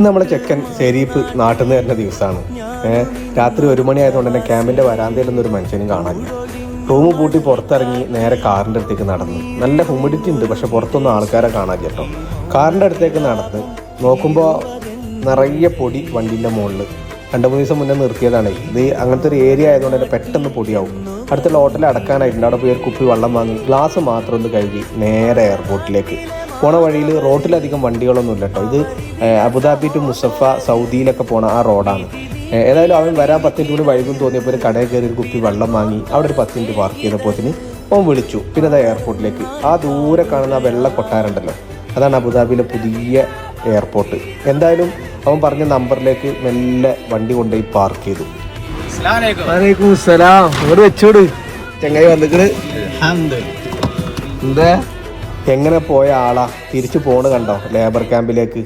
നമ്മളെ ചെക്കൻ ശരീഫ് നാട്ടിൽ നിന്ന് വരുന്ന ദിവസമാണ്. രാത്രി 1 മണി ആയതുകൊണ്ട് തന്നെ ക്യാമ്പിൻ്റെ വരാന്തയിലൊന്നും ഒരു മനുഷ്യനും കാണാനില്ല. റൂം പൂട്ടി പുറത്തിറങ്ങി നേരെ കാറിൻ്റെ അടുത്തേക്ക് നടന്നു. നല്ല ഹ്യൂമിഡിറ്റി ഉണ്ട്, പക്ഷെ പുറത്തൊന്നും ആൾക്കാരെ കാണാൻ കേട്ടോ. കാറിൻ്റെ അടുത്തേക്ക് നടന്ന് നോക്കുമ്പോൾ നിറയെ പൊടി വണ്ടീൻ്റെ മുകളിൽ. 2-3 ദിവസം മുന്നേ നിർത്തിയതാണ്. ഇത് അങ്ങനത്തെ ഒരു ഏരിയ ആയതുകൊണ്ട് തന്നെ പെട്ടെന്ന് പൊടിയാവും. അടുത്തുള്ള ഹോട്ടലിൽ അടക്കാനായിട്ടുണ്ട്. അവിടെ പോയി ഒരു കുപ്പി വെള്ളം വാങ്ങി ഗ്ലാസ് മാത്രം ഒന്ന് കഴുകി നേരെ എയർപോർട്ടിലേക്ക് പോണ വഴിയിൽ റോഡിലധികം വണ്ടികളൊന്നും ഇല്ല കേട്ടോ. ഇത് അബുദാബി ടു മുസഫ സൗദിയിലൊക്കെ പോണ ആ റോഡാണ്. ഏതായാലും അവൻ വരാൻ 10 മിനിറ്റ് കൂടി വൈകും തോന്നിയപ്പോൾ ഒരു കടയിൽ കയറി ഒരു കുപ്പി വെള്ളം വാങ്ങി അവിടെ ഒരു 10 മിനിറ്റ് പാർക്ക് ചെയ്തപ്പോഴത്തേന് അവൻ വിളിച്ചു. പിന്നെ അത് എയർപോർട്ടിലേക്ക്. ആ ദൂരെ കാണുന്ന ആ വെള്ള കൊട്ടാരുണ്ടല്ലോ, അതാണ് അബുദാബിയിലെ പുതിയ എയർപോർട്ട്. എന്തായാലും അവൻ പറഞ്ഞ നമ്പറിലേക്ക് മെല്ലെ വണ്ടി കൊണ്ടുപോയി പാർക്ക് ചെയ്തു. വലൈക്കും സലാം. ഇവിടെ വെച്ചോട് ചെങ്ങായി വന്നിട്ട്. എന്താ എങ്ങനെ പോയ ആളാ തിരിച്ചു പോണ് കണ്ടോ ലേബർ ക്യാമ്പിലേക്ക്.